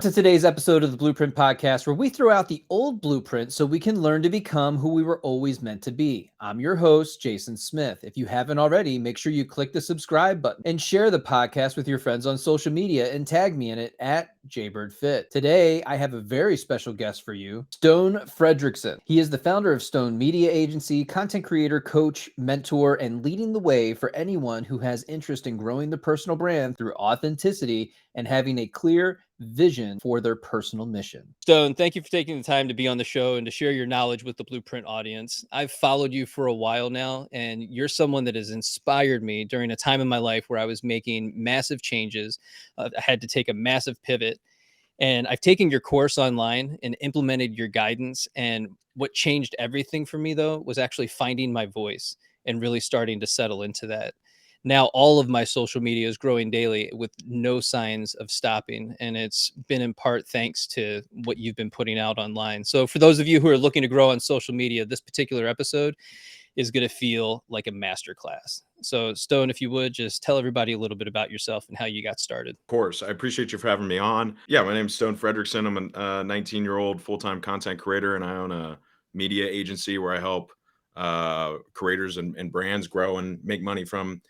To today's episode of the Blueprint Podcast, where we throw out the old blueprint so we can learn to become who we were always meant to be. I'm your host, Jason Smith. If you haven't already, make sure you click the subscribe button and share the podcast with your friends on social media and tag me in it at jbirdfit. Today, I have a very special guest for you, Stone Fredrickson. He is the founder of Stone Media Agency, content creator, coach, mentor, and leading the way for anyone who has interest in growing the personal brand through authenticity and having a clear vision for their personal mission. Stone, thank you for taking the time to be on the show and to share your knowledge with the Blueprint audience. I've followed you for a while now, and you're someone that has inspired me during a time in my life where I was making massive changes. I had to take a massive pivot, and I've taken your course online and implemented your guidance. And what changed everything for me, though, was actually finding my voice and really starting to settle into that. Now all of my social media is growing daily with no signs of stopping, and it's been in part thanks to what you've been putting out online. So for those of you who are looking to grow on social media, this particular episode is going to feel like a masterclass. So Stone, if you would just tell everybody a little bit about yourself and how you got started. Of course. I appreciate you for having me on. Yeah, my name's Stone Fredrickson. I'm a 19-year-old full-time content creator, and I own a media agency where I help creators and brands grow and make money from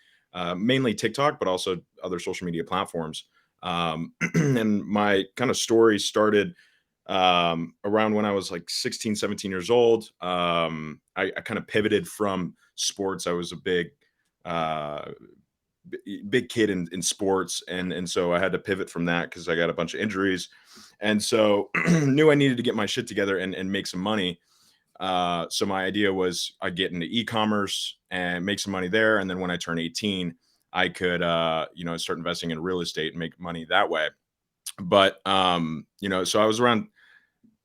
mainly TikTok, but also other social media platforms. And my kind of story started around when I was like 16, 17 years old. I kind of pivoted from sports. I was a uh, big kid in sports, and so I had to pivot from that because I got a bunch of injuries, and so knew I needed to get my shit together and make some money. So my idea was I get into e-commerce and make some money there, and then when I turn 18, I could start investing in real estate and make money that way. But so I was around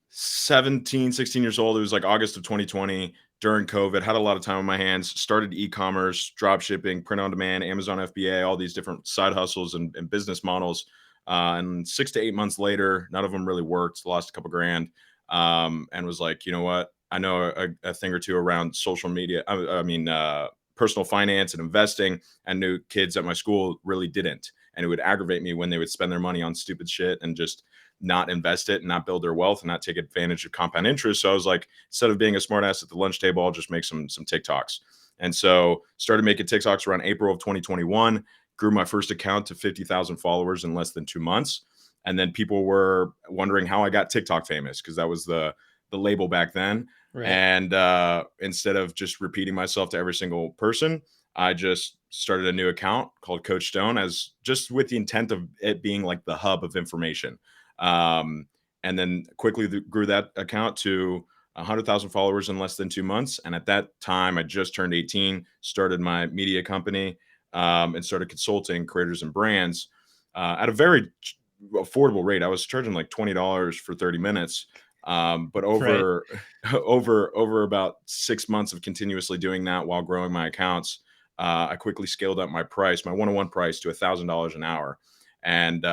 17, 16 years old. It was like August of 2020 during COVID, had a lot of time on my hands, started e-commerce, drop shipping, print on demand, Amazon FBA, all these different side hustles and business models. And 6 to 8 months later, none of them really worked, lost a couple grand, and was like, you know what? I know a thing or two around social media. Personal finance and investing, and knew kids at my school really didn't. And it would aggravate me when they would spend their money on stupid shit and just not invest it and not build their wealth and not take advantage of compound interest. So I was like, instead of being a smart ass at the lunch table, I'll just make some TikToks. And so started making TikToks around April of 2021, grew my first account to 50,000 followers in less than 2 months. And then people were wondering how I got TikTok famous, because that was the label back then. Right. And instead of just repeating myself to every single person, I just started a new account called Coach Stone, as just with the intent of it being like the hub of information. Um, and then quickly grew that account to 100,000 followers in less than 2 months. And at that time, I just turned 18, started my media company, and started consulting creators and brands at a very affordable rate. I was charging like $20 for 30 minutes. But Right. over over about 6 months of continuously doing that while growing my accounts, I quickly scaled up my price, my one-on-one price, to $1,000 an hour. And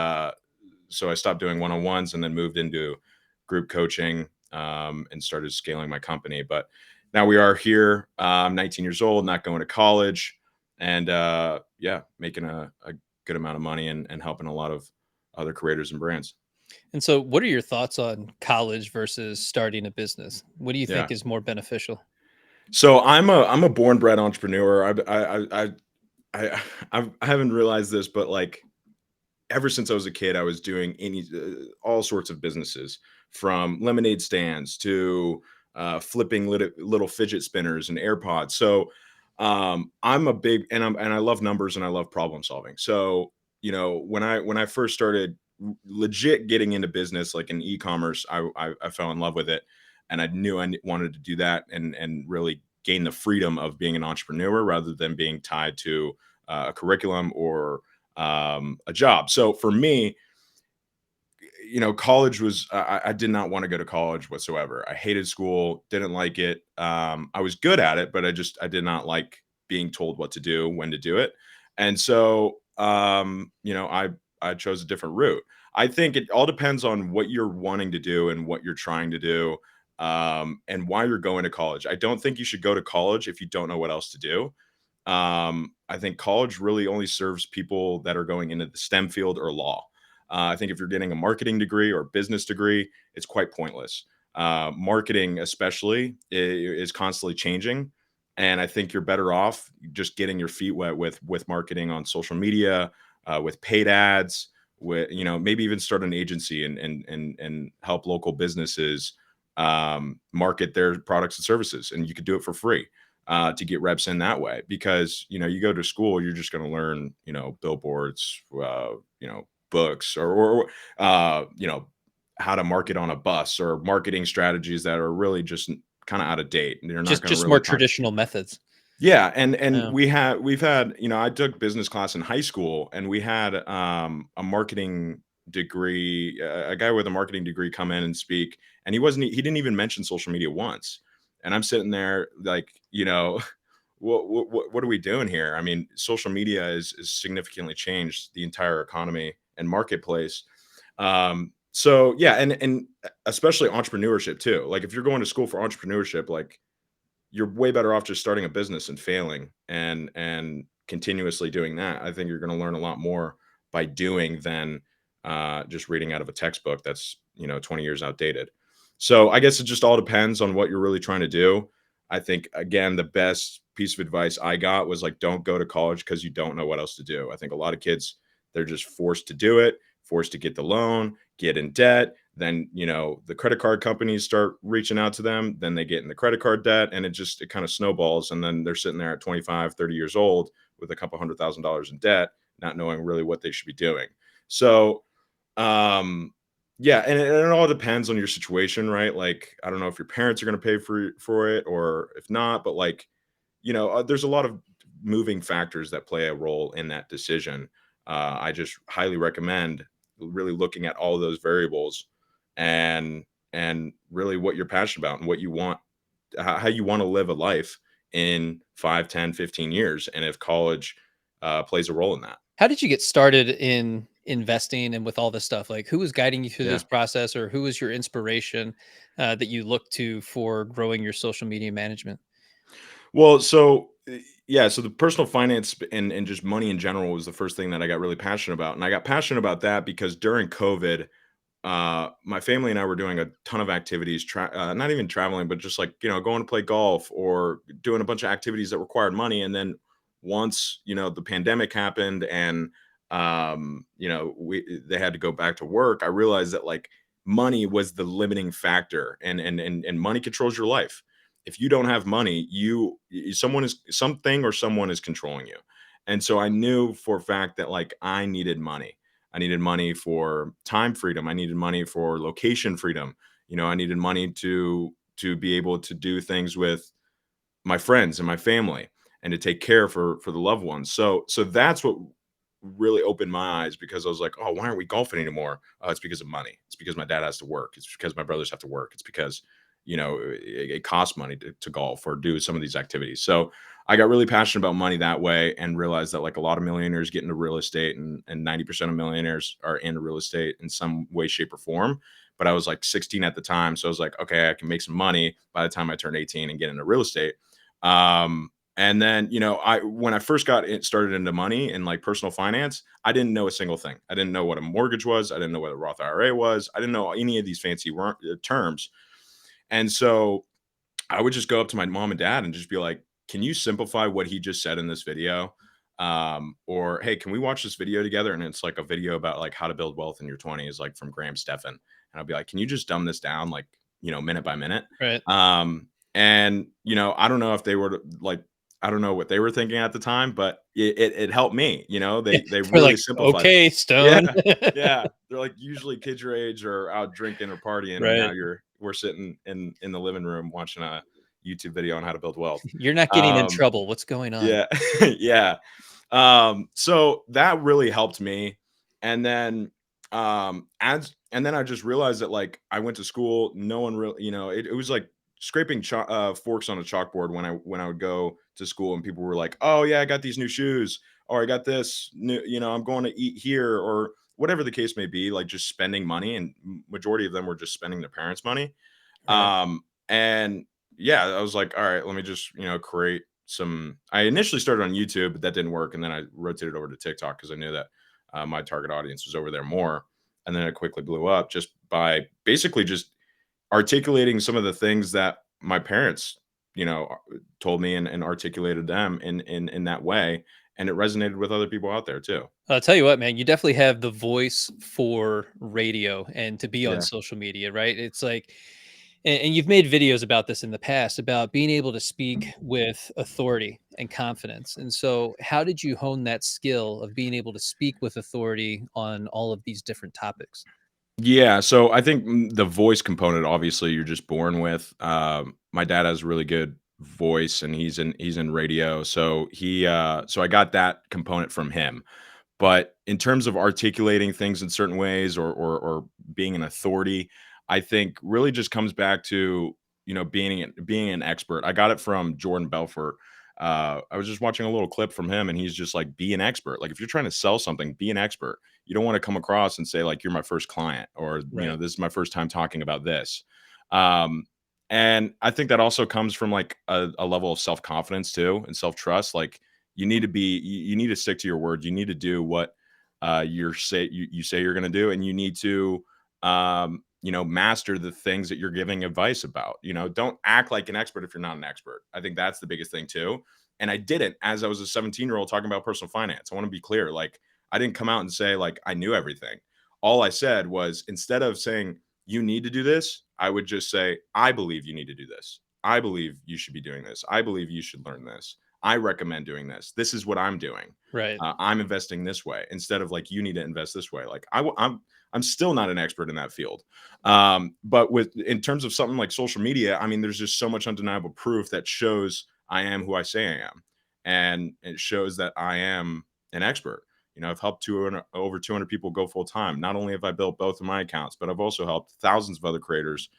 so I stopped doing one-on-ones and then moved into group coaching, and started scaling my company. But now we are here. I'm 19 years old, not going to college, and making a good amount of money and helping a lot of other creators and brands. And so what are your thoughts on college versus starting a business? What do you Yeah. think is more beneficial? So I'm a born bred entrepreneur. I haven't realized this, but like ever since I was a kid, I was doing all sorts of businesses, from lemonade stands to flipping little fidget spinners and AirPods. So I'm a big, and I love numbers and I love problem solving. So when I first started legit getting into business, like in e-commerce, I fell in love with it, and I knew wanted to do that and really gain the freedom of being an entrepreneur rather than being tied to a curriculum or a job. So for me, college was, I did not want to go to college whatsoever. I hated school, didn't like it. I was good at it, but I did not like being told what to do, when to do it. And so, I chose a different route. I think it all depends on what you're wanting to do and what you're trying to do, and why you're going to college. I don't think you should go to college if you don't know what else to do. I think college really only serves people that are going into the STEM field or law. I think if you're getting a marketing degree or a business degree, it's quite pointless. Marketing, especially, is constantly changing, and I think you're better off just getting your feet wet with marketing on social media, with paid ads, with maybe even start an agency and help local businesses market their products and services, and you could do it for free to get reps in that way. Because you go to school, you're just going to learn billboards, books, or how to market on a bus, or marketing strategies that are really just kind of out of date, and they're not going to Just more really talk. traditional methods. Yeah, and Yeah. we've had, I took business class in high school, and we had a marketing degree, a guy with a marketing degree come in and speak, and he didn't even mention social media once. And I'm sitting there like, what are we doing here? I mean, social media is significantly changed the entire economy and marketplace. So yeah, and especially entrepreneurship too. Like if you're going to school for entrepreneurship, like you're way better off just starting a business and failing and continuously doing that. I think you're going to learn a lot more by doing than just reading out of a textbook that's 20 years outdated. So I guess it just all depends on what you're really trying to do. I think, again, the best piece of advice I got was like, don't go to college because you don't know what else to do. I think a lot of kids, they're just forced to do it, forced to get the loan, get in debt. Then the credit card companies start reaching out to them, then they get in the credit card debt, and it kind of snowballs, and then they're sitting there at 25, 30 years old with a couple $100,000 in debt, not knowing really what they should be doing. So yeah, and it all depends on your situation, right? Like, I don't know if your parents are going to pay for it or if not, but like, there's a lot of moving factors that play a role in that decision. I just highly recommend really looking at all of those variables, and really what you're passionate about and what you want, how you want to live a life in 5, 10, 15 years, and if college plays a role in that. How did you get started in investing and with all this stuff? Like, who was guiding you through Yeah. this process, or who was your inspiration that you look to for growing your social media management? Well, so yeah, so the personal finance and just money in general was the first thing that I got really passionate about. And I got passionate about that because during COVID, my family and I were doing a ton of activities, not even traveling, but just like, going to play golf or doing a bunch of activities that required money. And then once, the pandemic happened and, they had to go back to work, I realized that like money was the limiting factor, and money controls your life. If you don't have money, someone is controlling you. And so I knew for a fact that like I needed money. I needed money for time freedom. I needed money for location freedom. I needed money to be able to do things with my friends and my family, and to take care for the loved ones. So that's what really opened my eyes, because I was like, oh, why aren't we golfing anymore? Oh, it's because of money. It's because my dad has to work. It's because my brothers have to work. It's because it costs money to golf or do some of these activities. So I got really passionate about money that way, and realized that like a lot of millionaires get into real estate, and 90% of millionaires are into real estate in some way, shape, or form. But I was like 16 at the time. So I was like, okay, I can make some money by the time I turn 18 and get into real estate. And then, when I first started into money and like personal finance, I didn't know a single thing. I didn't know what a mortgage was. I didn't know what a Roth IRA was. I didn't know any of these fancy terms. And so I would just go up to my mom and dad and just be like, can you simplify what he just said in this video? Or, hey, can we watch this video together? And it's like a video about like how to build wealth in your 20s, like from Graham Stephan. And I'll be like, can you just dumb this down, like, minute by minute? Right. And, I don't know if they were like, I don't know what they were thinking at the time, but it helped me. Yeah. They They're really like, simplified. okay, Yeah. Stone. Yeah. They're like, usually kids your age are out drinking or partying, and now Right. we're sitting in the living room watching a YouTube video on how to build wealth. You're not getting in Um, trouble. What's going on? yeah. Yeah. So that really helped me. And then and then I just realized that like I went to school, no one really, it was like scraping forks on a chalkboard when I would go to school, and people were like, "Oh yeah, I got these new shoes," or "I got this new, I'm going to eat here," or whatever the case may be, like just spending money, and majority of them were just spending their parents' money. Right. And yeah, I was like, all right, let me just, create some. I initially started on YouTube, but that didn't work. And then I rotated over to TikTok because I knew that my target audience was over there more. and then it quickly blew up just by basically just articulating some of the things that my parents, told me and articulated them in that way, and it resonated with other people out there too. I'll tell you what, man, you definitely have the voice for radio and to be on Yeah. social media, right? It's like, and you've made videos about this in the past about being able to speak with authority and confidence. And so, how did you hone that skill of being able to speak with authority on all of these different topics? Yeah, so I think the voice component, obviously, you're just born with. My dad has a really good voice, and he's in radio, so I got that component from him. But in terms of articulating things in certain ways or being an authority, I think really just comes back to, being an expert. I got it from Jordan Belfort. I was just watching a little clip from him, and he's just like, be an expert. Like if you're trying to sell something, be an expert. You don't want to come across and say like you're my first client, or Right. this is my first time talking about this. Um, and I think that also comes from like a level of self-confidence too, and self-trust. Like you need to stick to your word. You need to do what you say you're going to do, and you need to master the things that you're giving advice about. Don't act like an expert if you're not an expert. I think that's the biggest thing too. And I didn't, as I was a 17-year-old talking about personal finance. I want to be clear, like I didn't come out and say like I knew everything. All I said was, instead of saying you need to do this, I would just say I believe you need to do this. I believe you should be doing this. I believe you should learn this. I recommend doing this. This is what I'm doing. Right. I'm investing this way, instead of like you need to invest this way. Like I'm still not an expert in that field. But with in terms of something like social media, I mean, there's just so much undeniable proof that shows I am who I say I am, and it shows that I am an expert. I've helped over 200 people go full time. Not only have I built both of my accounts, but I've also helped thousands of other creators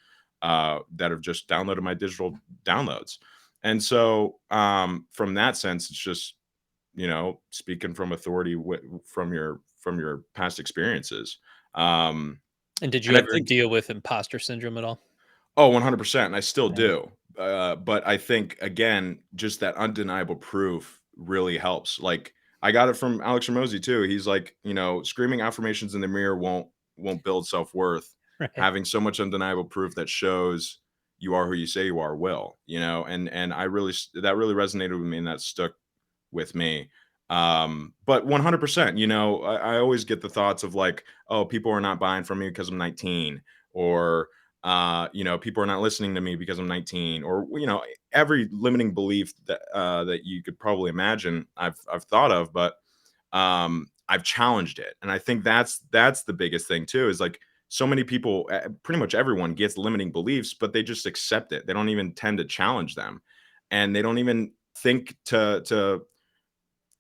that have just downloaded my digital downloads. And so, from that sense, it's just speaking from authority from your past experiences. Um, And did you and I ever think deal with imposter syndrome at all? 100%, and I still Yeah. do. But I think again, just that undeniable proof really helps. Like I got it from Alex Ramosi too. He's like, screaming affirmations in the mirror won't build self-worth. Right. Having so much undeniable proof that shows you are who you say you are will, and that really resonated with me, and that stuck with me. But 100%, I always get the thoughts of like, oh, people are not buying from me because I'm 19, or people are not listening to me because I'm 19, or every limiting belief that you could probably imagine. I've thought of, but I've challenged it, and I think that's the biggest thing too. Is like so many people, pretty much everyone gets limiting beliefs, but they just accept it. They don't even tend to challenge them, and they don't even think to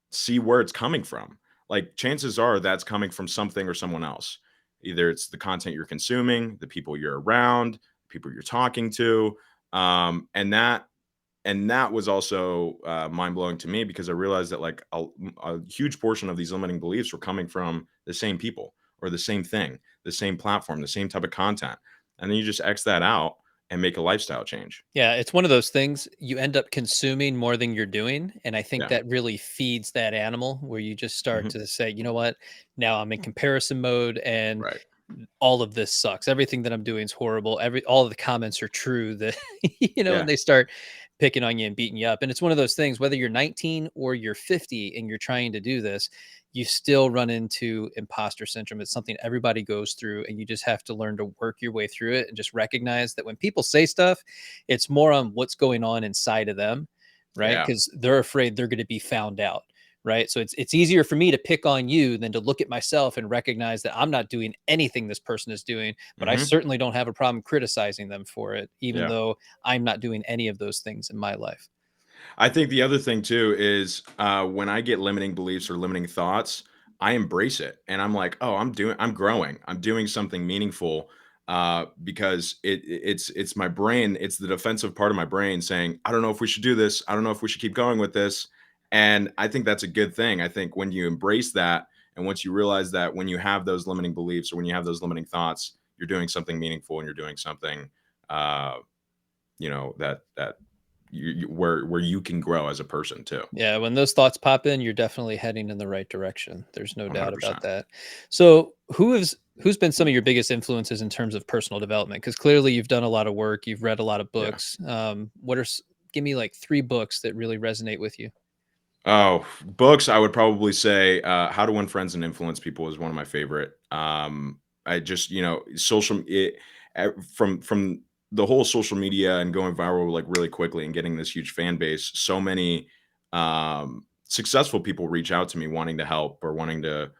see where it's coming from. Like chances are that's coming from something or someone else. Either it's the content you're consuming, the people you're around, people you're talking to, and that was also mind blowing to me, because I realized that like a huge portion of these limiting beliefs were coming from the same people or the same thing, the same platform, the same type of content, and then you just X that out and make a lifestyle change. Yeah, it's one of those things you end up consuming more than you're doing, and I think Yeah. that really feeds that animal where you just start Hmm. to say, "You know what? Now I'm in comparison mode and Right. all of this sucks. Everything that I'm doing is horrible. All of the comments are true." That and Yeah. they start picking on you and beating you up. And it's one of those things, whether you're 19 or you're 50 and you're trying to do this, you still run into imposter syndrome. It's something everybody goes through, and you just have to learn to work your way through it and just recognize that when people say stuff, it's more on what's going on inside of them, right? Yeah. Because they're afraid they're going to be found out. Right. So it's easier for me to pick on you than to look at myself and recognize that I'm not doing anything this person is doing, but I Hmm. certainly don't have a problem criticizing them for it, even Yeah. though I'm not doing any of those things in my life. I think the other thing too is when I get limiting beliefs or limiting thoughts, I embrace it, and I'm like, oh, I'm growing, I'm doing something meaningful, because it's my brain, it's the defensive part of my brain saying, I don't know if we should do this, I don't know if we should keep going with this, and I think that's a good thing. I think when you embrace that, and once you realize that when you have those limiting beliefs or when you have those limiting thoughts, you're doing something meaningful and you're doing something, that where you can grow as a person too. Yeah, when those thoughts pop in, you're definitely heading in the right direction. There's no doubt about 100%. that. So, who's been some of your biggest influences in terms of personal development? Because clearly you've done a lot of work, you've read a lot of Yeah. books. Give me like 3 books that really resonate with you. Oh, books, I would probably say, How to Win Friends and Influence People is one of my favorite. I just, from the whole social media and going viral like really quickly and getting this huge fan base, so many successful people reach out to me wanting to help or wanting to,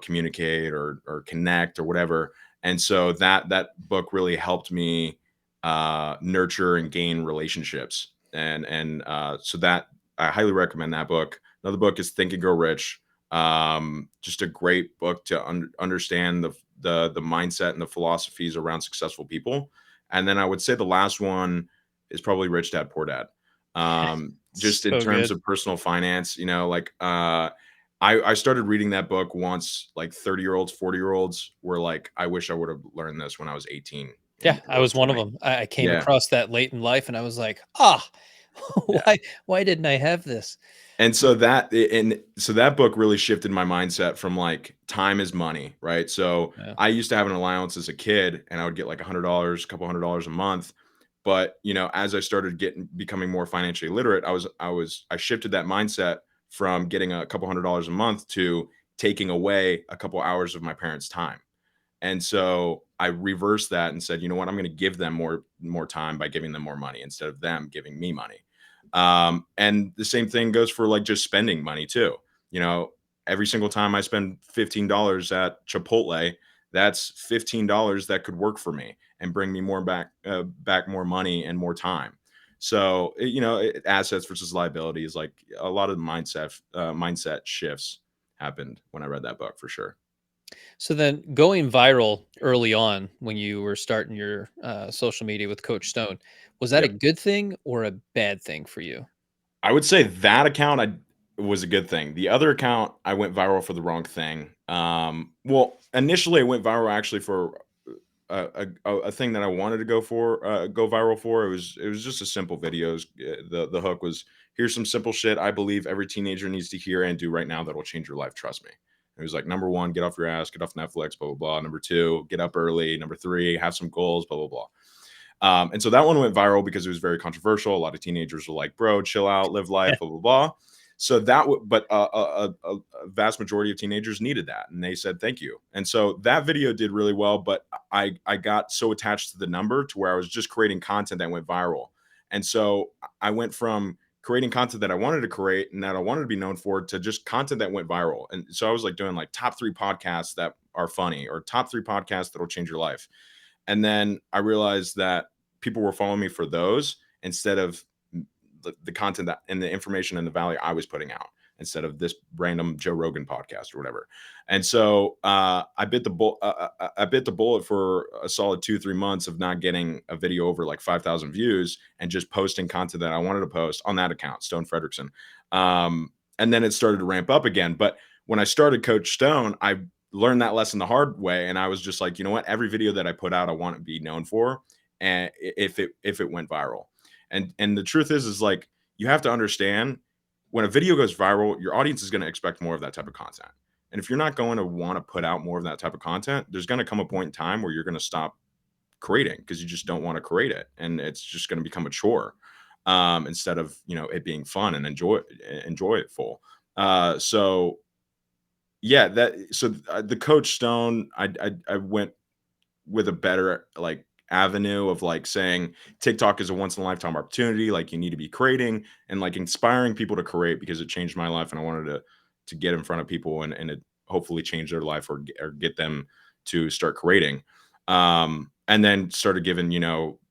communicate or connect or whatever. And so that book really helped me nurture and gain relationships. And so that I highly recommend that book. Another book is Think and Grow Rich. Just a great book to understand the mindset and the philosophies around successful people. And then I would say the last one is probably Rich Dad Poor Dad. Just in So terms good. of personal finance, I started reading that book once like 30-year-olds, 40-year-olds were like, I wish I would have learned this when I was 18 Yeah, I or was one of 20. them. I came Yeah. across that late in life and I was like, "Ah, Yeah. why didn't I have this?" And so that book really shifted my mindset from like time is money, right? So Yeah. I used to have an allowance as a kid and I would get like $100, a couple $100 a month. But as I started becoming more financially literate, I shifted that mindset from getting a couple $100 a month to taking away a couple hours of my parents' time. And so I reversed that and said, you know what, I'm going to give them more time by giving them more money instead of them giving me money. And the same thing goes for like just spending money too. You know, every single time I spend $15 at Chipotle, that's $15 that could work for me and bring me back more money and more time. So assets versus liabilities, like a lot of the mindset shifts happened when I read that book for sure. So then going viral early on when you were starting your social media with Coach Stone, was that a Yep. good thing or a bad thing for you? I would say that account was a good thing. The other account, I went viral for the wrong thing. Well, initially I went viral actually for a thing that I wanted to go viral for. It was just a simple videos. The hook was, here's some simple shit I believe every teenager needs to hear and do right now that will change your life. Trust me. It was like number one, get off your ass, get off Netflix, blah blah blah. Number two, get up early. Number three, have some goals, blah blah blah. And so that one went viral because it was very controversial. A lot of teenagers were like, "Bro, chill out, live life, blah blah blah." So but a vast majority of teenagers needed that, and they said thank you. And so that video did really well. But I got so attached to the number to where I was just creating content that went viral. And so I went from creating content that I wanted to create and that I wanted to be known for to just content that went viral. And so I was like doing like top 3 podcasts that are funny or top 3 podcasts that'll change your life. And then I realized that people were following me for those instead of the content that and the information and the value I was putting out instead of this random Joe Rogan podcast or whatever. And so I bit the bullet for a solid 2-3 months of not getting a video over like 5,000 views and just posting content that I wanted to post on that account, Stone Fredrickson. And then it started to ramp up again. But when I started Coach Stone, I learned that lesson the hard way, and I was just like, you know what? Every video that I put out, I want to be known for, and if it went viral. And the truth is like you have to understand when a video goes viral, your audience is going to expect more of that type of content. And if you're not going to want to put out more of that type of content, there's going to come a point in time where you're going to stop creating because you just don't want to create it, and it's just going to become a chore instead of it being fun and enjoyable. So yeah, the Coach Stone, I went with a better like avenue of like saying TikTok is a once in a lifetime opportunity. Like you need to be creating and like inspiring people to create because it changed my life and I wanted to get in front of people and it hopefully change their life or get them to start creating. And then started giving,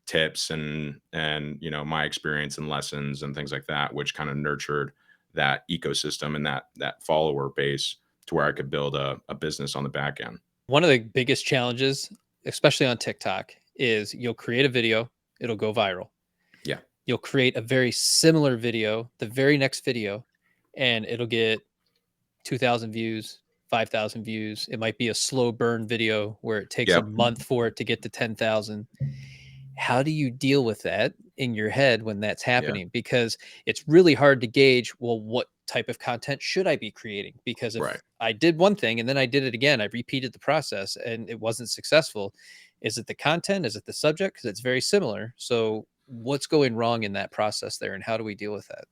tips and my experience and lessons and things like that, which kind of nurtured that ecosystem and that follower base to where I could build a business on the back end. One of the biggest challenges, especially on TikTok, is you'll create a video, it'll go viral. Yeah. You'll create a very similar video, the very next video, and it'll get 2,000 views, 5,000 views. It might be a slow burn video where it takes a Yeah. month for it to get to 10,000. How do you deal with that? in your head when that's Yeah. happening, because it's really hard to gauge, well, what type of content should I be creating? Because if Right. I did one thing and then I did it again, I repeated the process and it wasn't successful. Is it the content? Is it the subject? Because it's very similar. So what's going wrong in that process there, and how do we deal with that?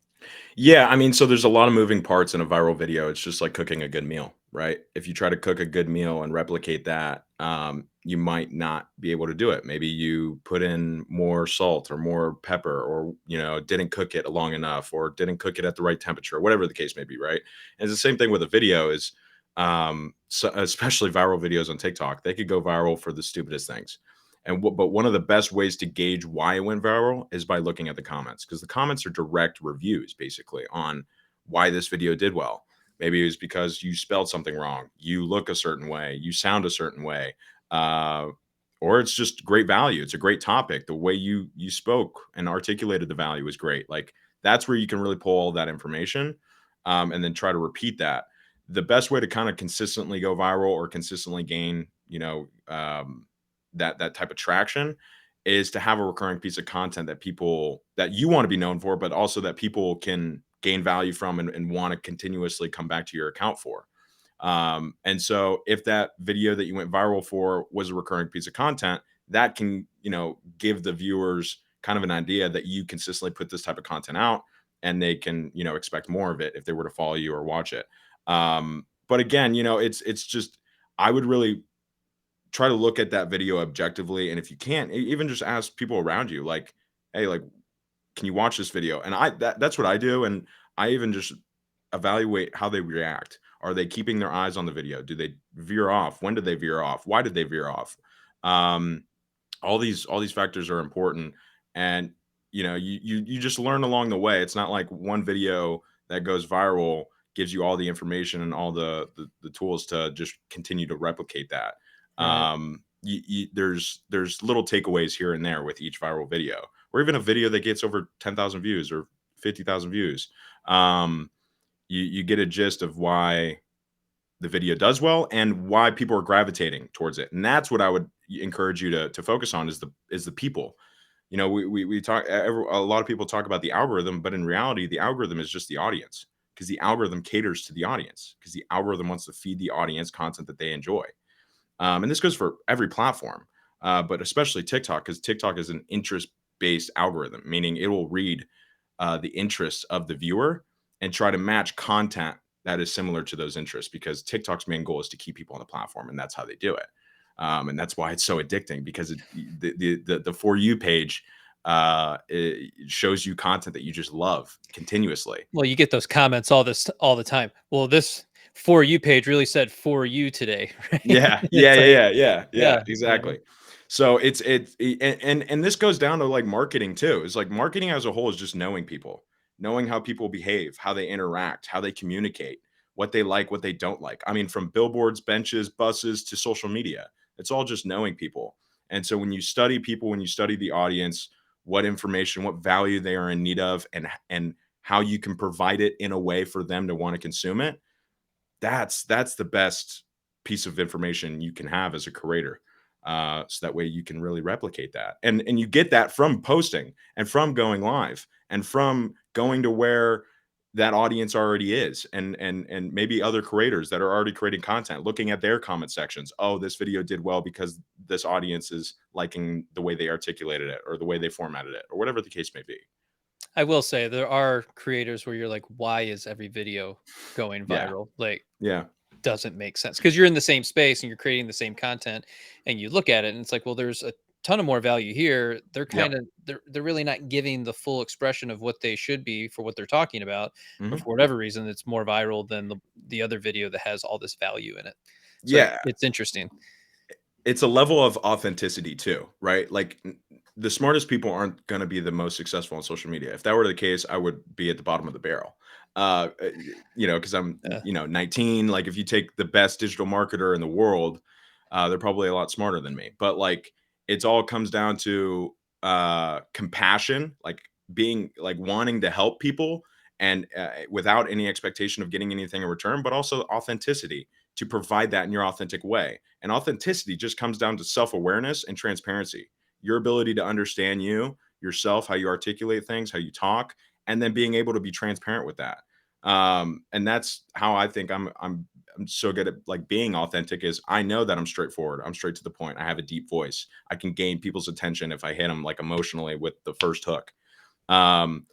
Yeah, I mean, so there's a lot of moving parts in a viral video. It's just like cooking a good meal, right? If you try to cook a good meal and replicate that, you might not be able to do it. Maybe you put in more salt or more pepper, or didn't cook it long enough, or didn't cook it at the right temperature, whatever the case may be, right? And it's the same thing with a video. Is so especially viral videos on TikTok, they could go viral for the stupidest things. But one of the best ways to gauge why it went viral is by looking at the comments, because the comments are direct reviews basically on why this video did well. Maybe it was because you spelled something wrong, you look a certain way, you sound a certain way, uh, or it's just great value. It's a great topic. The way you spoke and articulated the value is great. Like, that's where you can really pull all that information, and then try to repeat that. The best way to kind of consistently go viral or consistently gain, that type of traction, is to have a recurring piece of content that you want to be known for, but also that people can gain value from, and want to continuously come back to your account for. And so if that video that you went viral for was a recurring piece of content, that can, give the viewers kind of an idea that you consistently put this type of content out, and they can, expect more of it if they were to follow you or watch it. But again, it's just, I would really try to look at that video objectively. And if you can't, even just ask people around you, like, hey, like, can you watch this video? And that's what I do. And I even just evaluate how they react. Are they keeping their eyes on the video? Do they veer off? When did they veer off? Why did they veer off? Um, all these factors are important. And you just learn along the way. It's not like one video that goes viral gives you all the information and all the tools to just continue to replicate that. Right. There's little takeaways here and there with each viral video, or even a video that gets over 10,000 views or 50,000 views. um you get a gist of why the video does well and why people are gravitating towards it. And that's what I would encourage you to focus on, is the people. We talk, a lot of people talk about the algorithm, but in reality, the algorithm is just the audience, because the algorithm caters to the audience, because the algorithm wants to feed the audience content that they enjoy. And this goes for every platform, but especially TikTok, because TikTok is an interest based algorithm, meaning it will read the interests of the viewer and try to match content that is similar to those interests, because TikTok's main goal is to keep people on the platform, and that's how they do it. And that's why it's so addicting, because the For You page, it shows you content that you just love continuously. Well, you get those comments all the time. Well, this For You page really said for you today, right? Yeah, yeah, It's yeah, like, yeah, yeah, yeah, yeah, exactly. So and this goes down to like marketing too. It's like marketing as a whole is just knowing people, knowing how people behave, how they interact, how they communicate, what they like, what they don't like. I mean, from billboards, benches, buses to social media, it's all just knowing people. And so when you study people, when you study the audience, what information, what value they are in need of, and how you can provide it in a way for them to want to consume it, that's the best piece of information you can have as a creator. So that way you can really replicate that, and you get that from posting, and from going live, and from going to where that audience already is, and maybe other creators that are already creating content, looking at their comment sections. Oh, this video did well because this audience is liking the way they articulated it, or the way they formatted it, or whatever the case may be. I will say there are creators where you're like, why is every video going Yeah, viral? Like, yeah. doesn't make sense, because you're in the same space and you're creating the same content, and you look at it and it's like, well, there's a ton of more value here. They're kind Yep. of they're really not giving the full expression of what they should be for what they're talking about, but Mhm. for whatever reason, it's more viral than the other video that has all this value in it. So Yeah, it's interesting. it's a level of authenticity too, right? Like, the smartest people aren't going to be the most successful on social media. If that were the case, I would be at the bottom of the barrel. Because I'm, Uh, 19. Like, if you take the best digital marketer in the world, they're probably a lot smarter than me. But like, it's all comes down to compassion, like being like wanting to help people, and without any expectation of getting anything in return, but also authenticity to provide that in your authentic way. And authenticity just comes down to self awareness and transparency, your ability to understand you, yourself, how you articulate things, how you talk, and then being able to be transparent with that. And that's how I think I'm so good at like being authentic is I know that I'm straightforward. I'm straight to the point. I have a deep voice. I can gain people's attention if I hit them like emotionally with the first hook. Um,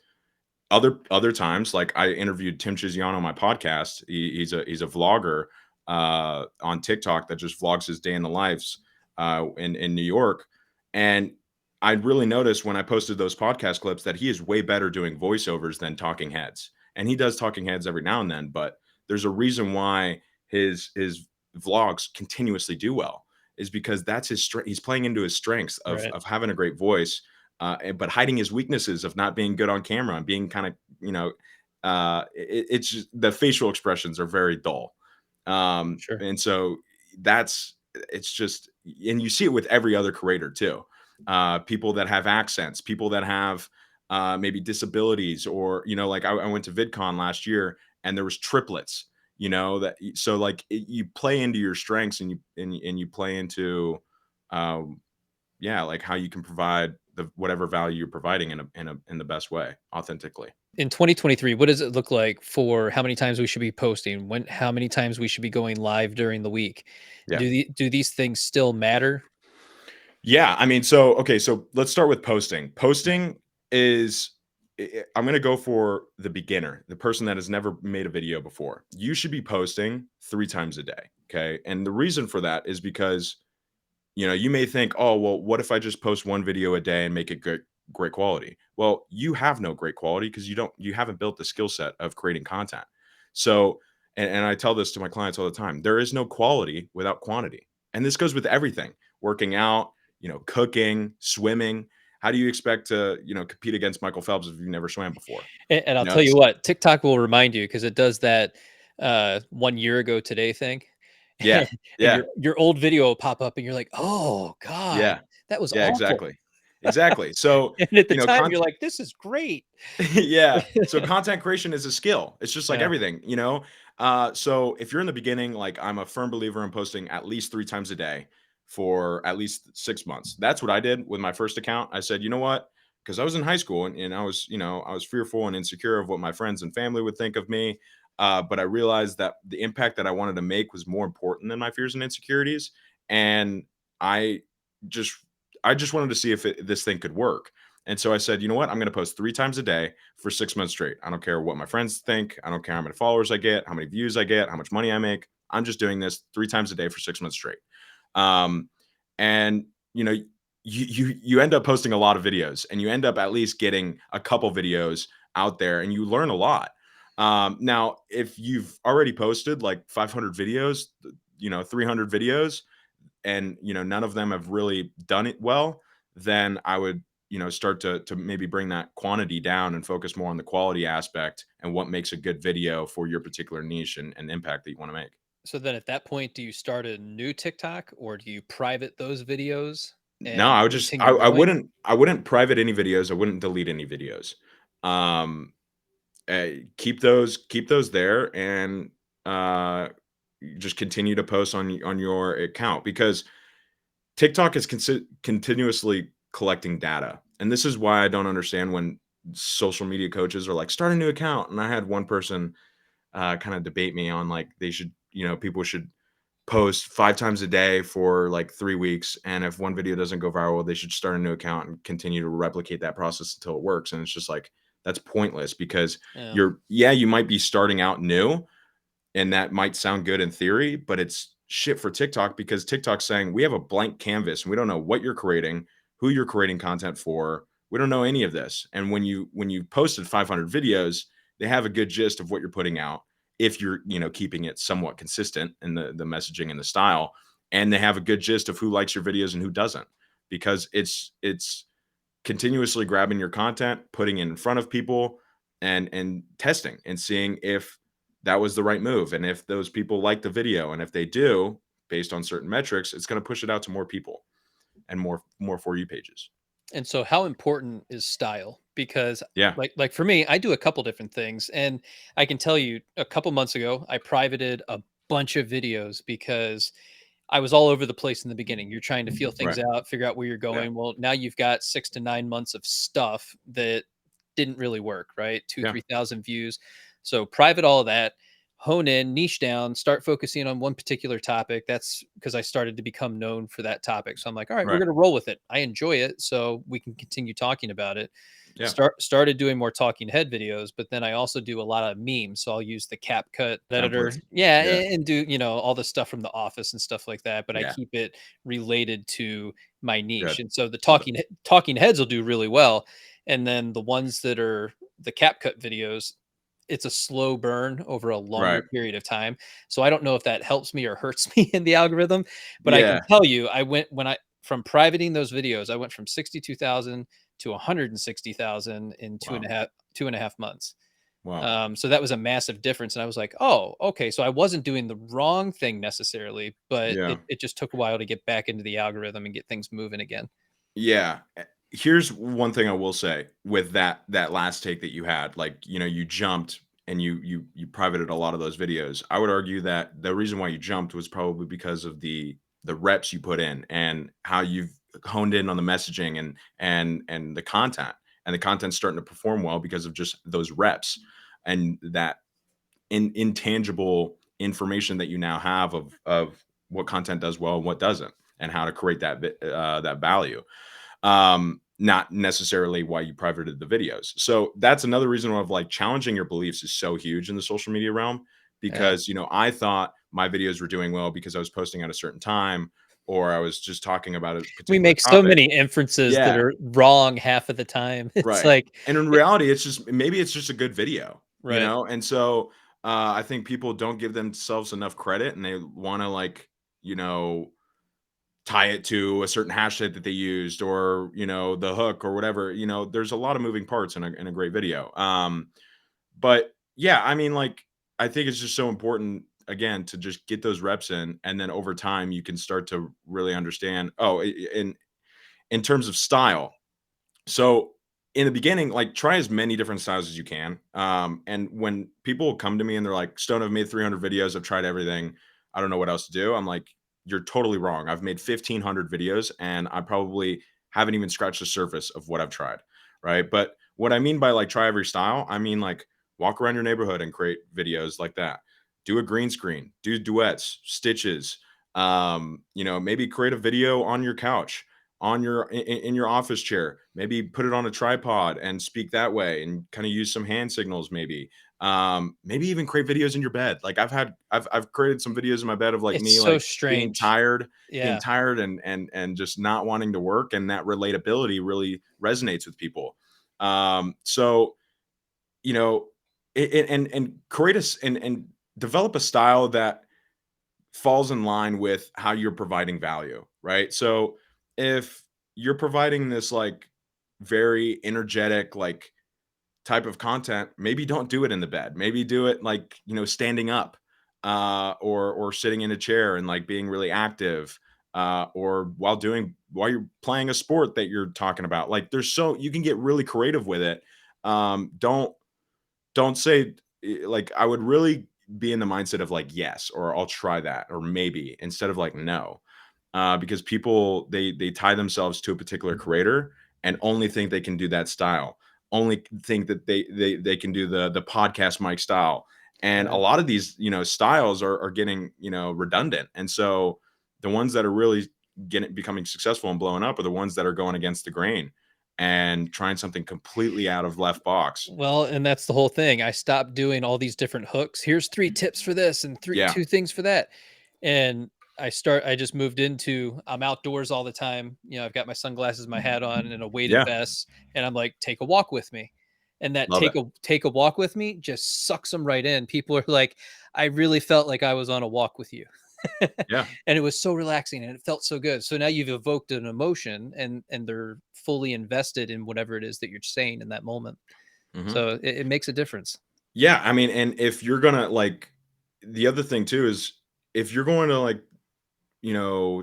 other times, like I interviewed Tim Chiziano on my podcast. He's a vlogger on TikTok that just vlogs his day in the lives in New York, and I really noticed when I posted those podcast clips that he is way better doing voiceovers than talking heads, and he does talking heads every now and then, but there's a reason why his vlogs continuously do well is because that's his strength. He's playing into his strengths Right. of having a great voice but hiding his weaknesses of not being good on camera and being kind of, it's just the facial expressions are very dull. Sure. And so that's, it's just, and you see it with every other creator too. People that have accents, people that have maybe disabilities, or, like I went to VidCon last year and there was triplets, so like you play into your strengths and you play into, um, yeah, like how you can provide the whatever value you're providing in the best way, authentically. In 2023, what does it look like for how many times we should be posting? How many times we should be going live during the week? Yeah. Do these things still matter? Yeah, I mean, so okay, so let's start with posting. Posting is I'm going to go for the beginner, the person that has never made a video before. You should be posting 3 times a day, okay? And the reason for that is because you may think, oh, well, what if I just post one video a day and make it great quality? Well, you have no great quality because you haven't built the skill set of creating content. So, and I tell this to my clients all the time, there is no quality without quantity. And this goes with everything, working out, cooking, swimming. How do you expect to, compete against Michael Phelps if you've never swam before? And I'll tell you It's what, TikTok will remind you because it does that 1 year ago today thing. yeah, And yeah, your old video will pop up and you're like, oh God, yeah, that was yeah, awful. exactly. Exactly. So, And at the you know, time con- you're like, this is great. yeah. So content creation is a skill. It's just like Yeah. everything. So if you're in the beginning, like I'm a firm believer in posting at least 3 times a day for at least 6 months. That's what I did with my first account. I said, you know what? Because I was in high school and I was fearful and insecure of what my friends and family would think of me. But I realized that the impact that I wanted to make was more important than my fears and insecurities. And I just I just wanted to see if this thing could work. And so I said, you know what? I'm going to post 3 times a day for 6 months straight. I don't care what my friends think. I don't care how many followers I get, how many views I get, how much money I make. I'm just doing this 3 times a day for 6 months straight. Um, and you end up posting a lot of videos, and you end up at least getting a couple videos out there, and you learn a lot. Now, if you've already posted like 500 videos, 300 videos, and none of them have really done it well, then I would start to maybe bring that quantity down and focus more on the quality aspect and what makes a good video for your particular niche and impact that you want to make. So then at that point, do you start a new TikTok or do you private those videos No, and I would just continue going? I wouldn't private any videos. I wouldn't delete any videos. Um keep those there, and uh just continue to post on your account, because TikTok is continuously collecting data. And this is why I don't understand when social media coaches are like, start a new account. And I had one person kind of debate me on like, people should post 5 times a day for like 3 weeks. And if one video doesn't go viral, they should start a new account and continue to replicate that process until it works. And it's just like, that's pointless, because Yeah. you might be starting out new, and that might sound good in theory, but it's shit for TikTok, because TikTok's saying we have a blank canvas and we don't know what you're creating, who you're creating content for. We don't know any of this. And when you posted 500 videos, they have a good gist of what you're putting out, if you're keeping it somewhat consistent in the messaging and the style, and they have a good gist of who likes your videos and who doesn't, because it's continuously grabbing your content, putting it in front of people, and testing and seeing if that was the right move, and if those people like the video, and if they do, based on certain metrics, it's going to push it out to more people and more for you pages. And so how important is style? Because Yeah. like for me, I do a couple different things and I can tell you a couple months ago I privated a bunch of videos because I was all over the place in the beginning. You're trying to feel things Right. out, figure out where you're Yeah. going. Well, now you've got 6 to 9 months of stuff that didn't really work, right? Two, Yeah. 3,000 views. So private all of that, hone in, niche down, start focusing on one particular topic. That's because I started to become known for that topic. So I'm like, all right, we're Right. going to roll with it. I enjoy it. So we can continue talking about it. Yeah. Started doing more talking head videos, but then I also do a lot of memes. So I'll use the CapCut editor, Templates. yeah, Yeah. and do all the stuff from The Office and stuff like that. But I Yeah. keep it related to my niche, Good. and so the Love it. talking heads will do really well, and then the ones that are the CapCut videos, it's a slow burn over a longer Right. period of time. So I don't know if that helps me or hurts me in the algorithm, but I can Yeah. tell you, I went when I from privating those videos, I went from 62,000 to 160,000 in Wow. 2.5 months. Wow. So that was a massive difference. And I was like, oh, okay. So I wasn't doing the wrong thing necessarily, but Yeah. it just took a while to get back into the algorithm and get things moving again. Yeah. Here's one thing I will say with that last take that you had. Like, you jumped and you privated a lot of those videos. I would argue that the reason why you jumped was probably because of the reps you put in and how you've honed in on the messaging and the content. And the content's starting to perform well because of just those reps and that intangible information that you now have of what content does well and what doesn't, and how to create that value. Not necessarily why you privated the videos. So that's another reason why, of like, challenging your beliefs is so huge in the social media realm, Yeah. because I thought my videos were doing well because I was posting at a certain time, or I was just talking about a We particular make so topic. many inferences that Yeah. are wrong half of the time. It's Right. like, And in it, reality, it's just maybe it's just a good video, right. And so I think people don't give themselves enough credit, and they want to, like, you know, tie it to a certain hashtag that they used, or the hook or whatever. There's a lot of moving parts in a great video. But yeah, I mean, like, I think it's just so important, again, to just get those reps in, and then over time you can start to really understand. Oh, in terms of style, so in the beginning, like, try as many different styles as you can. And when people come to me and they're like, Stone, I've made 300 videos, I've tried everything, I don't know what else to do. I'm like, you're totally wrong. I've made 1,500 videos and I probably haven't even scratched the surface of what I've tried. Right. But what I mean by, like, try every style, I mean, like, walk around your neighborhood and create videos like that. Do a green screen, do duets, stitches, maybe create a video on your couch, on in your office chair, maybe put it on a tripod and speak that way, and kind of use some hand signals, maybe even create videos in your bed. Like, I've created some videos in my bed of, like, It's me, so like, being strange. tired Yeah. and just not wanting to work, and that relatability really resonates with people. So you know and create and develop a style that falls in line with how you're providing value, right? So if you're providing this, like, very energetic, like, type of content, maybe don't do it in the bed. Maybe do it, like, standing up, or sitting in a chair and, like, being really active, or while you're playing a sport that you're talking about. Like, you can get really creative with it. Don't say, like, I would really be in the mindset of, like, yes, or I'll try that, or maybe, instead of, like, no. Because people, they tie themselves to a particular creator and only think they can do that style. Only think that they can do the podcast mic style. And a Right. lot of these, styles are getting, redundant. And so the ones that are really becoming successful and blowing up are the ones that are going against the grain and trying something completely out of left box. Well, and that's the whole thing. I stopped doing all these different hooks. Here's 3 tips for this and Yeah. 2 things for that. And I just moved into, I'm outdoors all the time. I've got my sunglasses, my hat on, and a weighted Yeah. vest, and I'm like, take a walk with me. And that Love it. take a walk with me just sucks them right in. People are like, I really felt like I was on a walk with you. Yeah. And it was so relaxing and it felt so good. So now you've evoked an emotion, and they're fully invested in whatever it is that you're saying in that moment. Mhm. So it makes a difference. Yeah, I mean, and if you're gonna, like, the other thing too is, if you're going to, like,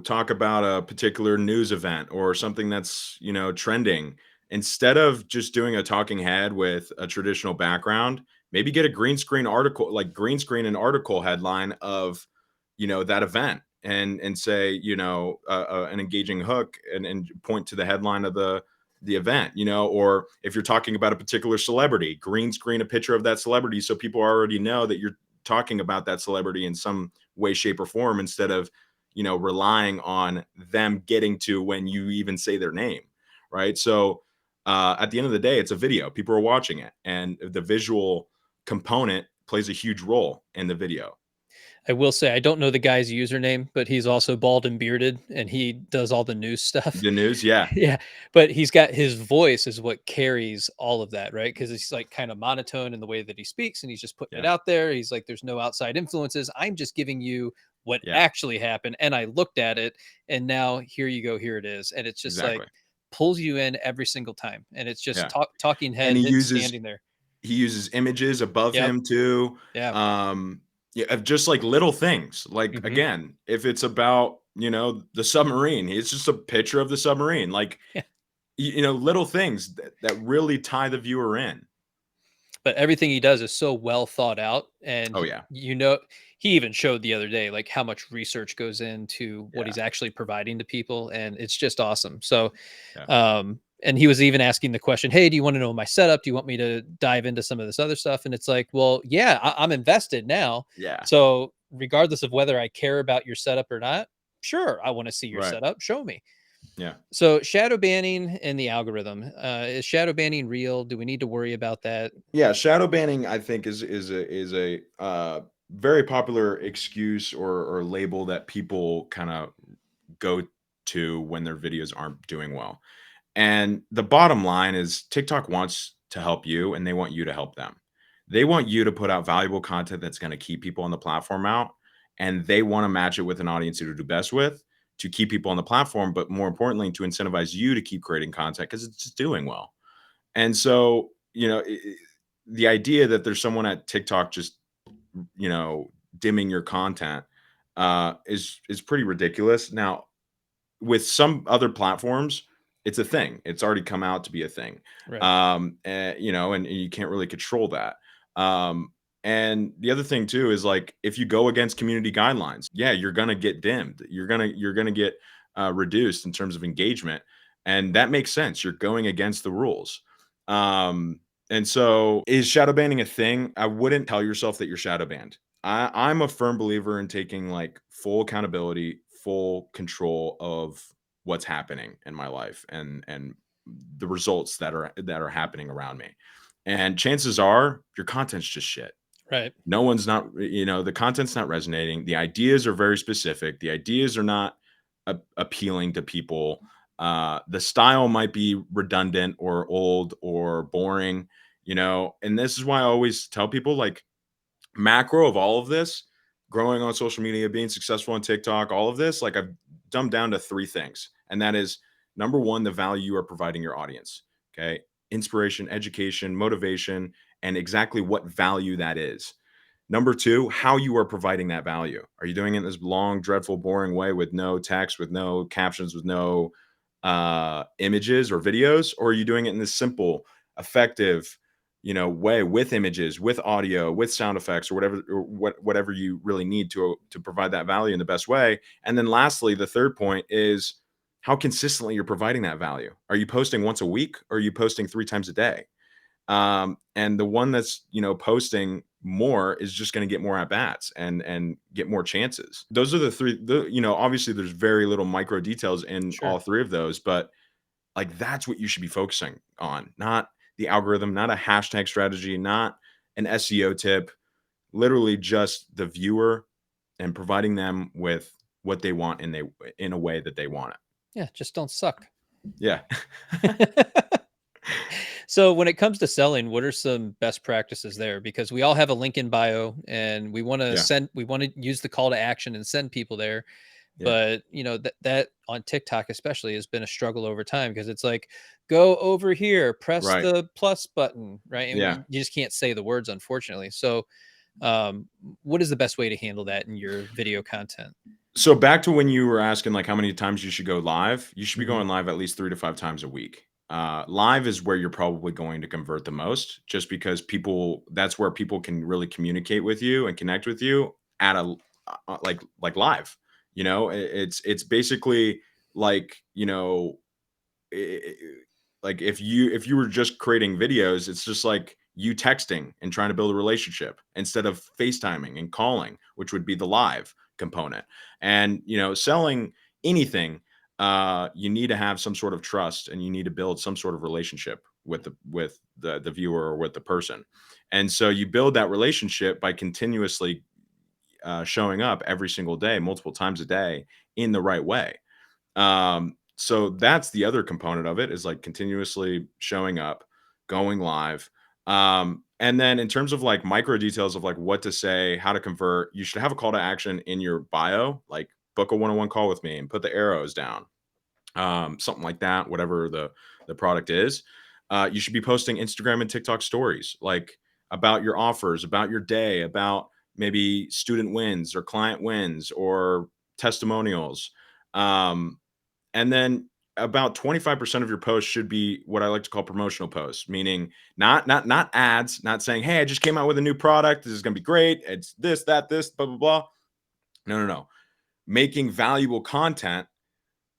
talk about a particular news event or something that's, trending, instead of just doing a talking head with a traditional background, maybe get a green screen article, like, green screen an article headline of, that event, and say, an engaging hook and point to the headline of the event, or if you're talking about a particular celebrity, green screen a picture of that celebrity so people already know that you're talking about that celebrity in some way, shape, or form, instead of relying on them getting to when you even say their name, right? So at the end of the day, it's a video. People are watching it, and the visual component plays a huge role in the video. I will say I don't know the guy's username, but he's also bald and bearded, and he does all the news stuff. The news, yeah, Yeah, but he's got his voice is what carries all of that, right? Because it's like kind of monotone in the way that he speaks, and he's just putting it yeah, out there. He's like, "There's no outside influences. I'm just giving you what yeah, actually happened, and I looked at it, and now here you go, here it is." And it's just like exactly, pulls you in every single time, and it's just yeah. talking And head standing there. he uses images above Yep. him too. Yeah. Yeah, of just like little things. Like Hmm. again, if it's about the submarine, it's just a picture of the submarine. Like little things that really tie the viewer in. But everything he does is so well thought out, and Oh yeah, he even showed the other day like how much research goes into what yeah, he's actually providing to people, and it's just awesome. So yeah, and he was even asking the question, "Hey, do you want to know my setup? Do you want me to dive into some of this other stuff?" And it's like, well, yeah, I'm invested now, yeah. so regardless of whether I care about your setup or not, sure, I want to see your Right. setup, show me. Yeah. So shadow banning and the algorithm, is shadow banning real? Do we need to worry about that? Yeah, shadow banning I think is a very popular excuse or label that people kind of go to when their videos aren't doing well. And the bottom line is TikTok wants to help you and they want you to help them. They want you to put out valuable content that's going to keep people on the platform out, and they want to match it with an audience to do best with to keep people on the platform, but more importantly to incentivize you to keep creating content because it's just doing well. And so, the idea that there's someone at TikTok just, dimming your content is pretty ridiculous. Now, with some other platforms, it's a thing. It's already come out to be a thing. Right. And you can't really control that. And the other thing too is like if you go against community guidelines, yeah, you're gonna get dimmed. You're gonna get reduced in terms of engagement, and that makes sense. You're going against the rules. And so, is shadow banning a thing? I wouldn't tell yourself that you're shadow banned. I'm a firm believer in taking like full accountability, full control of what's happening in my life and the results that are happening around me. And chances are your content's just shit. Right. No one's not, the content's not resonating. The ideas are very specific. The ideas are not appealing to people. The style might be redundant or old or boring, and this is why I always tell people like macro of all of this, growing on social media, being successful on TikTok, all of this, like I've dumbed down to three things. And that is number one, the value you are providing your audience. Okay. Inspiration, education, motivation, and exactly what value that is. Number two, how you are providing that value. Are you doing it in this long, dreadful, boring way with no text, with no captions, with no images or videos? Or are you doing it in this simple, effective, way with images, with audio, with sound effects, or whatever you really need to provide that value in the best way? And then lastly, the third point is how consistently you're providing that value. Are you posting once a week or are you posting 3 times a day? And the one that's posting more is just going to get more at bats and get more chances. Those are the three. Obviously, there's very little micro details in Sure. all three of those, but like that's what you should be focusing on, not the algorithm, not a hashtag strategy, not an SEO tip. Literally, just the viewer and providing them with what they want in a way that they want it. Yeah, just don't suck. Yeah, So when it comes to selling, what are some best practices there? Because we all have a link in bio, and yeah, we want to use the call to action and send people there. yeah. But that on TikTok especially has been a struggle over time, because it's like, go over here, press Right. the plus button, right? And Yeah. you just can't say the words, unfortunately. So um, what is the best way to handle that in your video content? So back to when you were asking like how many times you should go live, you should be Hmm. going live at least 3 to 5 times a week. Live is where you're probably going to convert the most, just because that's where people can really communicate with you and connect with you at a like live. It's basically like, like if you were just creating videos, it's just like you texting and trying to build a relationship instead of FaceTiming and calling, which would be the live component. And selling anything, you need to have some sort of trust, and you need to build some sort of relationship with the viewer or with the person. And so you build that relationship by continuously showing up every single day, multiple times a day, in the right way. So that's the other component of it, is like continuously showing up, going live. And then in terms of like micro details of like what to say, how to convert, you should have a call to action in your bio, like book a one-on-one call with me and put the arrows down. Something like that, whatever the product is. You should be posting Instagram and TikTok stories, like about your offers, about your day, about maybe student wins or client wins or testimonials. Um, and then about 25% of your posts should be what I like to call promotional posts, meaning not ads, not saying, "Hey, I just came out with a new product. This is going to be great. It's this, that, this, blah, blah, blah." No, no, no. Making valuable content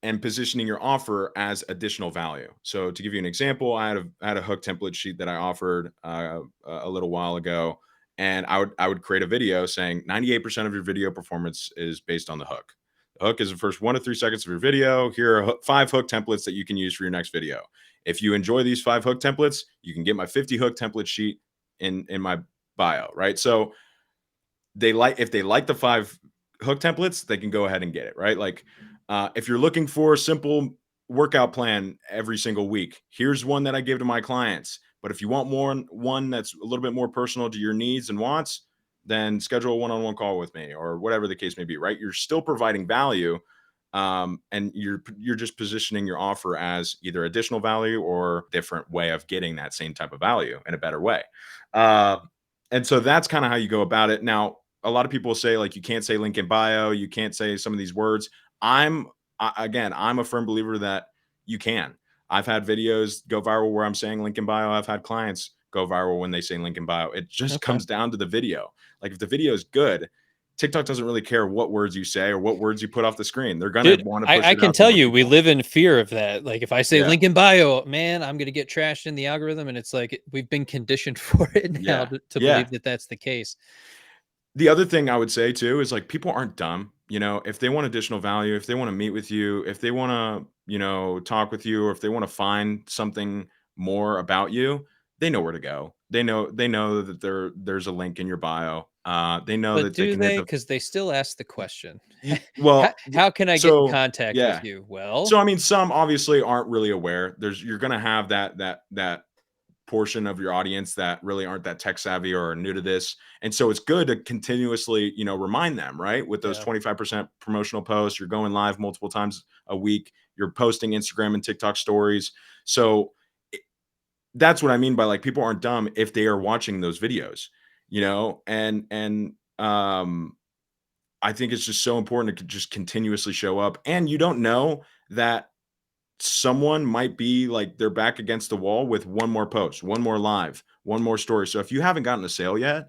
and positioning your offer as additional value. So to give you an example, I had a hook template sheet that I offered a little while ago, and I would create a video saying 98% of your video performance is based on the hook. The hook is the first 1 to 3 seconds of your video. Here are 5 hook templates that you can use for your next video. If you enjoy these 5 hook templates, you can get my 50 hook template sheet in my bio, right? So if they like the 5 hook templates, they can go ahead and get it, right? Like, if you're looking for a simple workout plan every single week, here's one that I give to my clients. But if you want one that's a little bit more personal to your needs and wants, then schedule a one-on-one call with me, or whatever the case may be, right? You're still providing value, and you're just positioning your offer as either additional value or different way of getting that same type of value in a better way. Uh, and so that's kind of how you go about it. Now, a lot of people say like you can't say link in bio, you can't say some of these words. Again, I'm a firm believer that you can. I've had videos go viral where I'm saying link in bio. I've had clients go viral when they say link in bio. It just Okay. comes down to the video. Like if the video is good, TikTok doesn't really care what words you say or what words you put off the screen. They're gonna Dude, want to push I it can out to tell more you, we people. live in fear of that. Like, if I say Yeah. link in bio, man, I'm gonna get trashed in the algorithm, and it's like we've been conditioned for it now Yeah. to Yeah. believe that that's the case. The other thing I would say too is like people aren't dumb. If they want additional value, if they want to meet with you, if they want to, talk with you, or if they want to find something more about you, they know where to go. They know that there's a link in your bio. They know But that they do can hit they? the Because they still ask the question, how, well, how can I get in so contact with yeah. you? Well, So I mean, some obviously aren't really aware. You're gonna have that portion of your audience that really aren't that tech savvy or are new to this. And so it's good to continuously, remind them, right? With those yeah. 25% promotional posts, you're going live multiple times a week, you're posting Instagram and TikTok stories. So that's what I mean by like people aren't dumb if they are watching those videos, and I think it's just so important to just continuously show up. And you don't know that someone might be like they're back against the wall with one more post, one more live, one more story. So if you haven't gotten a sale yet,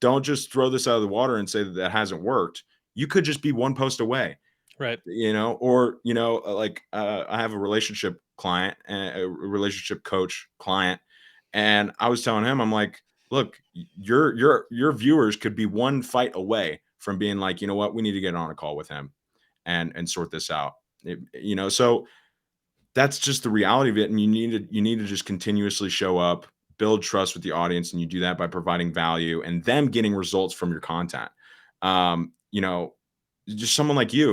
don't just throw this out of the water and say that that hasn't worked. You could just be one post away, Right. or like I have a relationship client, a relationship coach client, and I was telling him, I'm like, look, your viewers could be one fight away from being like, you know what, we need to get on a call with him and sort this out. So that's just the reality of it, and you need to just continuously show up, build trust with the audience, and you do that by providing value and them getting results from your content. um you know just someone like we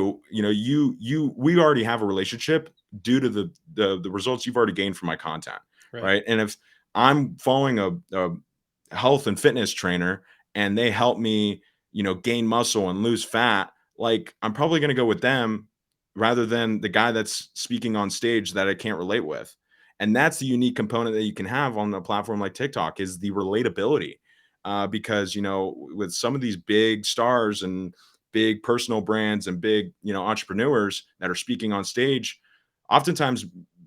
already have a relationship due to the results you've already gained from my content, Right. right? And if I'm following a health and fitness trainer and they help me gain muscle and lose fat, like I'm probably going to go with them rather than the guy that's speaking on stage that I can't relate with. And that's the unique component that you can have on a platform like TikTok, is the relatability. Because with some of these big stars and big personal brands and big entrepreneurs that are speaking on stage, oftentimes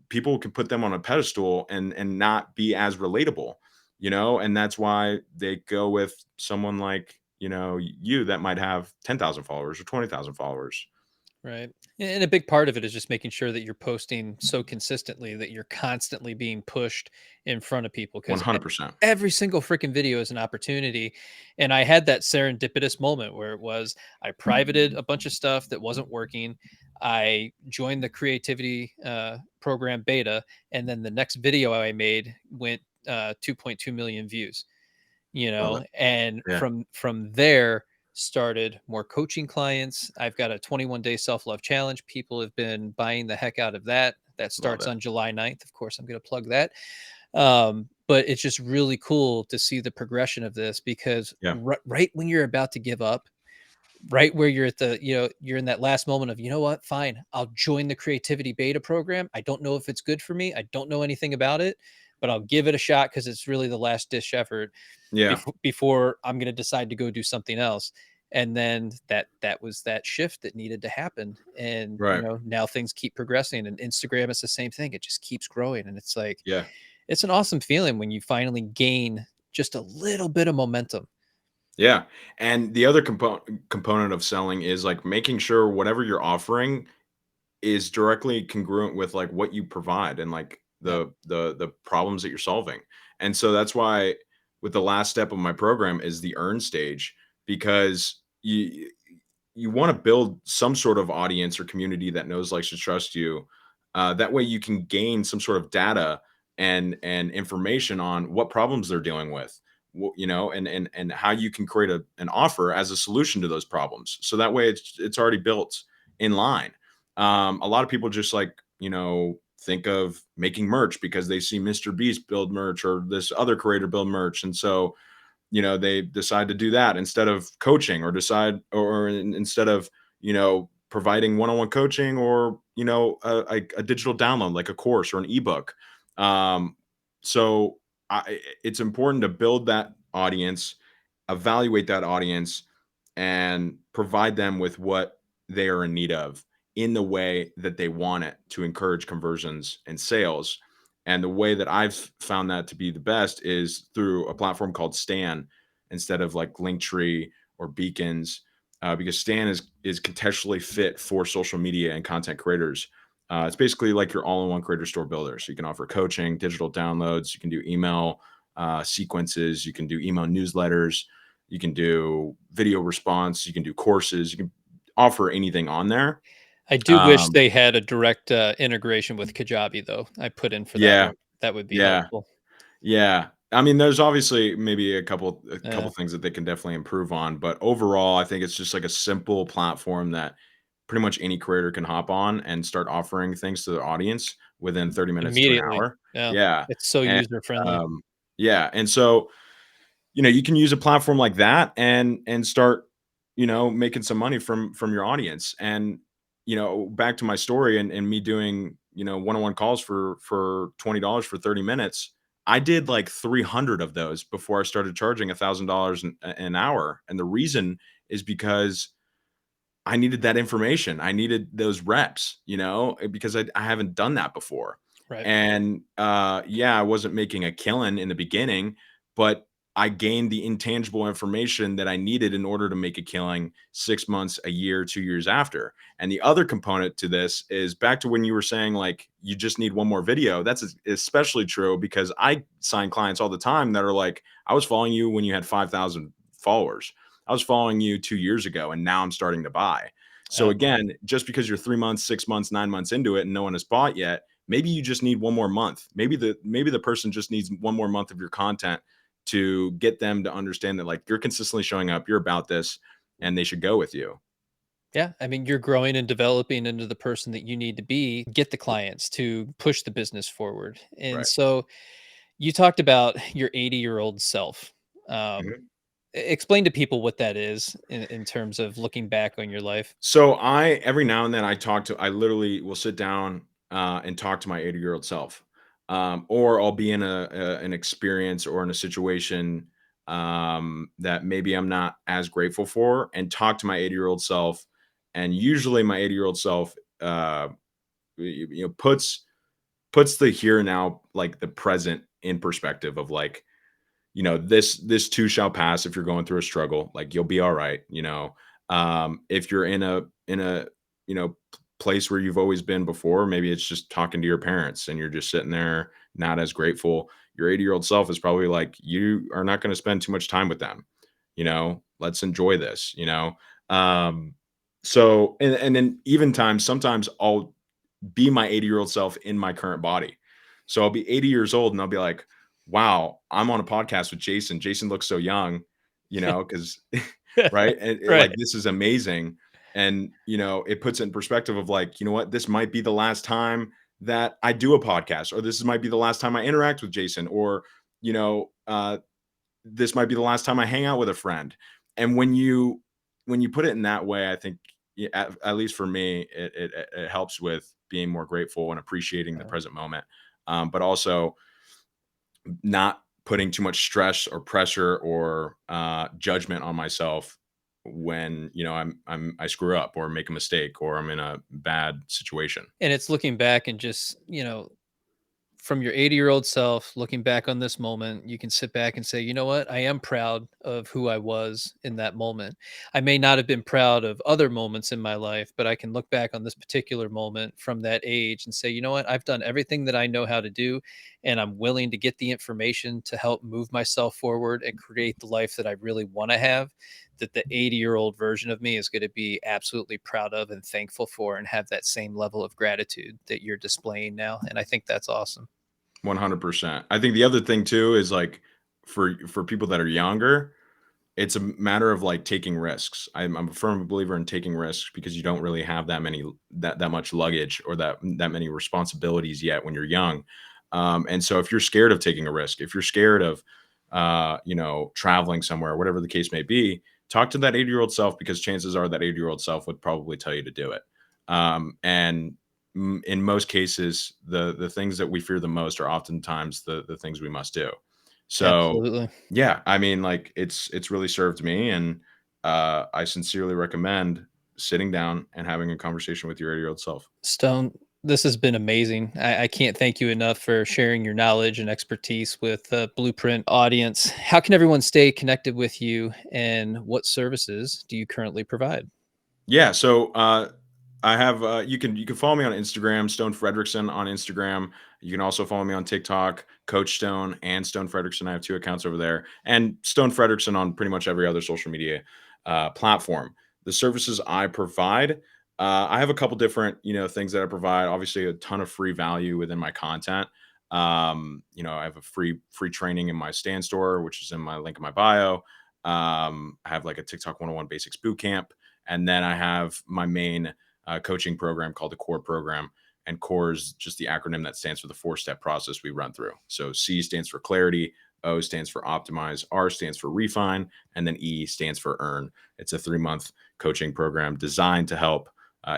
people can put them on a pedestal and not be as relatable, and that's why they go with someone like you that might have 10,000 followers or 20,000 followers. Right. And a big part of it is just making sure that you're posting so consistently that you're constantly being pushed in front of people, because 100%. every single freaking video is an opportunity. And I had that serendipitous moment where it was I privated a bunch of stuff that wasn't working. I joined the creativity program beta, and then the next video I made went 2.2 million views, Love it. and Yeah. from there started more coaching clients. I've got a 21-day self-love challenge. People have been buying the heck out of that. That Love starts it. on July 9th. Of course, I'm going to plug that. But it's just really cool to see the progression of this, because Yeah. right when you're about to give up, right where you're at the, you're in that last moment of, what, fine, I'll join the creativity beta program. I don't know if it's good for me. I don't know anything about it, but I'll give it a shot because it's really the last dish effort Yeah. before I'm going to decide to go do something else. And then that was that shift that needed to happen. And Right. now things keep progressing, and Instagram is the same thing. It just keeps growing, and it's like Yeah. it's an awesome feeling when you finally gain just a little bit of momentum. Yeah. And the other component of selling is like making sure whatever you're offering is directly congruent with like what you provide and like Yep. the problems that you're solving. And so that's why with the last step of my program is the earn stage, because you want to build some sort of audience or community that knows, likes, and trusts you. That way you can gain some sort of data and information on what problems they're dealing with, and how you can create an offer as a solution to those problems. So that way it's already built in line. A lot of people just like, think of making merch because they see Mr. Beast build merch or this other creator build merch. And so, they decide to do that instead of coaching, or instead of, providing one-on-one coaching, or, a digital download, like a course or an ebook. Um, so it's important to build that audience, evaluate that audience, and provide them with what they are in need of in the way that they want it to encourage conversions and sales. And the way that I've found that to be the best is through a platform called Stan instead of like Linktree or Beacons, because Stan is contextually fit for social media and content creators. It's basically like your all-in-one creator store builder. So you can offer coaching, digital downloads, you can do email sequences, you can do email newsletters, you can do video response, you can do courses, you can offer anything on there. I do wish Um, they had a direct integration with Kajabi, though. I put in for that yeah, one. That would be yeah. helpful. Yeah. I mean, there's obviously maybe a Uh, couple things that they can definitely improve on, but overall, I think it's just like a simple platform that pretty much any creator can hop on and start offering things to their audience within 30 minutes to an Immediately. hour. Yeah. Yeah. It's so And user friendly. um, yeah, and so, you can use a platform like that and start, making some money from your audience. And, back to my story and me doing, one-on-one calls for $20 for 30 minutes. I did like 300 of those before I started charging $1,000 an hour. And the reason is because I needed that information. I needed those reps, because I haven't done that before. Right. And yeah, I wasn't making a killing in the beginning, but I gained the intangible information that I needed in order to make a killing 6 months, a year, 2 years after. And the other component to this is back to when you were saying like you just need one more video. That's especially true because I sign clients all the time that are like, I was following you when you had 5,000 followers. I was following you 2 years ago and now I'm starting to buy. So Yeah. again, just because you're 3 months, 6 months, 9 months into it and no one has bought yet, maybe you just need one more month. Maybe the person just needs one more month of your content to get them to understand that like you're consistently showing up, you're about this, and they should go with you. Yeah. I mean, you're growing and developing into the person that you need to be, get the clients to push the business forward. And Right. so you talked about your 80-year-old self. Um, Mhm. Explain to people what that is in terms of looking back on your life. So I every now and then I literally will sit down and talk to my 80-year-old self. Or I'll be in an experience or in a situation that maybe I'm not as grateful for, and talk to my 80-year-old self. And usually my 80-year-old self uh, puts the here and now, like the present, in perspective of like, this too shall pass. If you're going through a struggle, like you'll be all right. If you're in a place where you've always been before. Maybe it's just talking to your parents and you're just sitting there not as grateful. Your 80-year-old self is probably like, you are not going to spend too much time with them. Let's enjoy this. Um, so, and then even times, sometimes I'll be my 80-year-old self in my current body. So I'll be 80 years old and I'll be like, wow, I'm on a podcast with Jason. Jason looks so young, because right. And Right. like, this is amazing. And, it puts it in perspective of like, you know what, this might be the last time that I do a podcast, or this might be the last time I interact with Jason, or, you know, uh, this might be the last time I hang out with a friend. And when you put it in that way, I think, at least for me, it helps with being more grateful and appreciating the present moment, but also not putting too much stress or pressure or judgment on myself when I screw up or make a mistake or I'm in a bad situation. And it's looking back and just, from your 80-year-old self looking back on this moment, you can sit back and say, you know what? I am proud of who I was in that moment. I may not have been proud of other moments in my life, but I can look back on this particular moment from that age and say, you know what? I've done everything that I know how to do, and I'm willing to get the information to help move myself forward and create the life that I really want to have. That the 80-year-old version of me is going to be absolutely proud of and thankful for, and have that same level of gratitude that you're displaying now. And I think that's awesome. 100%. I think the other thing too is like, for people that are younger, it's a matter of like taking risks. I'm a firm believer in taking risks because you don't really have that much luggage or that many responsibilities yet when you're young. And so if you're scared of taking a risk, if you're scared of traveling somewhere, whatever the case may be, talk to that 80-year-old self, because chances are that 80-year-old self would probably tell you to do it. And in most cases, the things that we fear the most are oftentimes the things we must do. So Absolutely. yeah, I mean, like, it's really served me, and I sincerely recommend sitting down and having a conversation with your 80-year-old self. Stone, this has been amazing. I can't thank you enough for sharing your knowledge and expertise with the Blueprint audience. How can everyone stay connected with you, and what services do you currently provide? Yeah, so I have you can follow me on Instagram, Stone Fredrickson on Instagram. You can also follow me on TikTok, Coach Stone and Stone Fredrickson. I have two accounts over there, and Stone Fredrickson on pretty much every other social media platform. The services I provide, I have a couple different things that I provide. Obviously, a ton of free value within my content. I have a free training in my stand store, which is in my link in my bio. I have like a TikTok 101 basics boot camp. And then I have my main coaching program called the CORE program. And CORE is just the acronym that stands for the 4-step process we run through. So C stands for clarity, O stands for optimize, R stands for refine, and then E stands for earn. It's a 3-month coaching program designed to help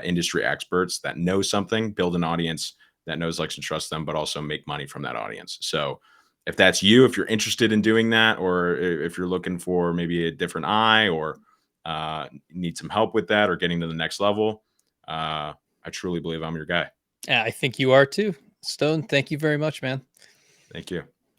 industry experts that know something build an audience that knows, likes, and trusts them, but also make money from that audience. So if that's you, if you're interested in doing that, or if you're looking for maybe a different eye, or need some help with that, or getting to the next level, I truly believe I'm your guy. Yeah, I think you are too. Stone, thank you very much, man. Thank you.